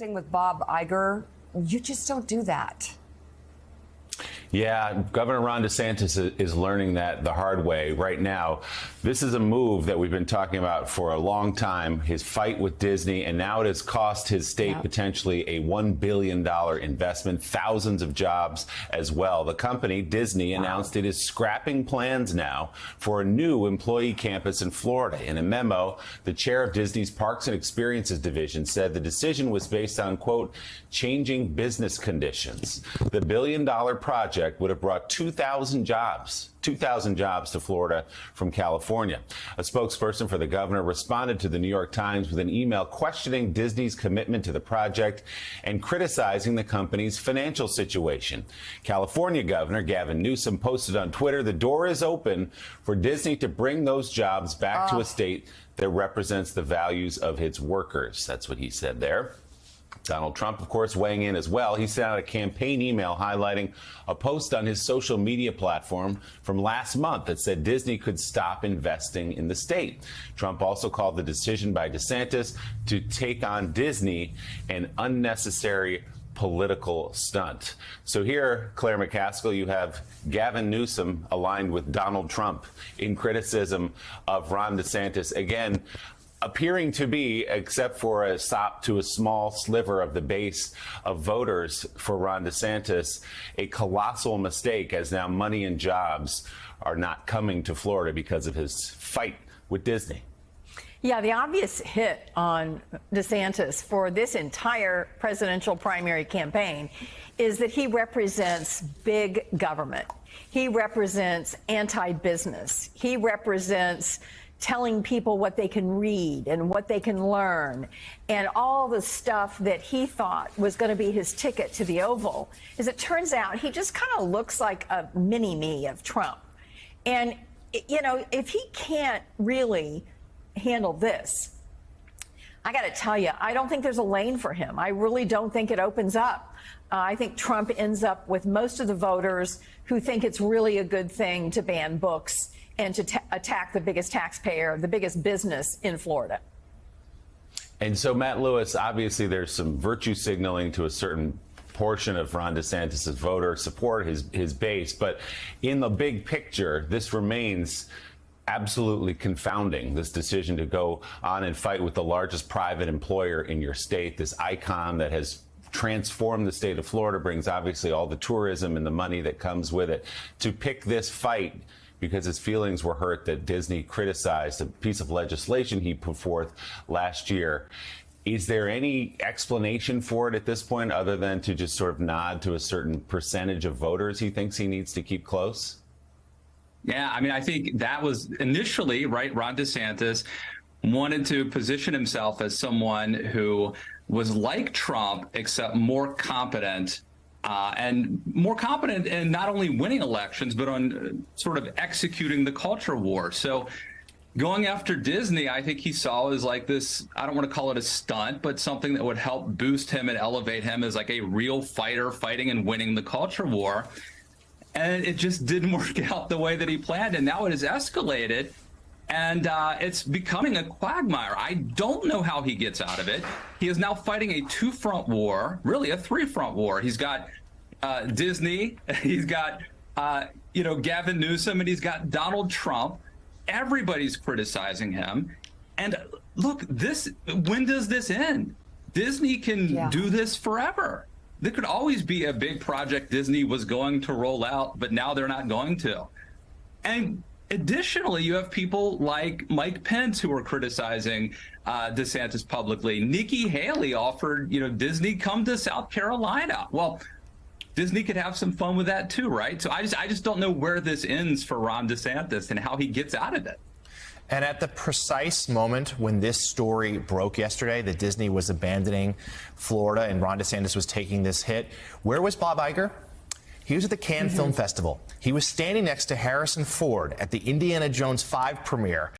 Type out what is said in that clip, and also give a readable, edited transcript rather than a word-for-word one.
Sing with Bob Iger. You just don't do that. Yeah, Governor Ron DeSantis is learning that the hard way right now. This is a move that we've been talking about for a long time, his fight with Disney, and now it has cost his state potentially a $1 billion investment, thousands of jobs as well. The company, Disney, announced it is scrapping plans now for a new employee campus in Florida. In a memo, the chair of Disney's Parks and Experiences Division said the decision was based on, quote, changing business conditions. The billion-dollar project would have brought 2,000 jobs to Florida from California. A spokesperson for the governor responded to the New York Times with an email questioning Disney's commitment to the project and criticizing the company's financial situation. California Governor Gavin Newsom posted on Twitter, the door is open for Disney to bring those jobs back to a state that represents the values of its workers. That's what he said there. Donald Trump, of course, weighing in as well. He sent out a campaign email highlighting a post on his social media platform from last month that said Disney could stop investing in the state. Trump also called the decision by DeSantis to take on Disney an unnecessary political stunt. So here, Claire McCaskill, you have Gavin Newsom aligned with Donald Trump in criticism of Ron DeSantis. Again, appearing to be, except for a stop to a small sliver of the base of voters for Ron DeSantis, a colossal mistake, as now money and jobs are not coming to Florida because of his fight with Disney. Yeah, the obvious hit on DeSantis for this entire presidential primary campaign is that he represents big government. He represents anti-business. He represents telling people what they can read and what they can learn, and all the stuff that he thought was going to be his ticket to the Oval. As it turns out, he just kind of looks like a mini-me of Trump. And, you know, if he can't really handle this, I got to tell you, I don't think there's a lane for him. I really don't think it opens up. I think Trump ends up with most of the voters who think it's really a good thing to ban books and to attack the biggest taxpayer, the biggest business in Florida. And so, Matt Lewis, obviously there's some virtue signaling to a certain portion of Ron DeSantis' voter support, his base. But in the big picture, this remains absolutely confounding, this decision to go on and fight with the largest private employer in your state, this icon that has transformed the state of Florida, brings obviously all the tourism and the money that comes with it, to pick this fight because his feelings were hurt that Disney criticized a piece of legislation he put forth last year. Is there any explanation for it at this point other than to just sort of nod to a certain percentage of voters he thinks he needs to keep close? Yeah, I mean, I think that was initially, right, Ron DeSantis wanted to position himself as someone who was like Trump, except more competent and more competent in not only winning elections, but on sort of executing the culture war. So going after Disney, I think he saw as like this, I don't want to call it a stunt, but something that would help boost him and elevate him as like a real fighter fighting and winning the culture war. And it just didn't work out the way that he planned. And now it has escalated. And it's becoming a quagmire. I don't know how he gets out of it. He is now fighting a two-front war, really a three-front war. He's got Disney, he's got, Gavin Newsom, and he's got Donald Trump. Everybody's criticizing him. And look, when does this end? Disney can do this forever. There could always be a big project Disney was going to roll out, but now they're not going to. And additionally, you have people like Mike Pence who are criticizing DeSantis publicly. Nikki Haley offered, Disney come to South Carolina. Well, Disney could have some fun with that too, right? So I just don't know where this ends for Ron DeSantis and how he gets out of it. And at the precise moment when this story broke yesterday, that Disney was abandoning Florida and Ron DeSantis was taking this hit, where was Bob Iger? He was at the Cannes Film Festival. He was standing next to Harrison Ford at the Indiana Jones 5 premiere.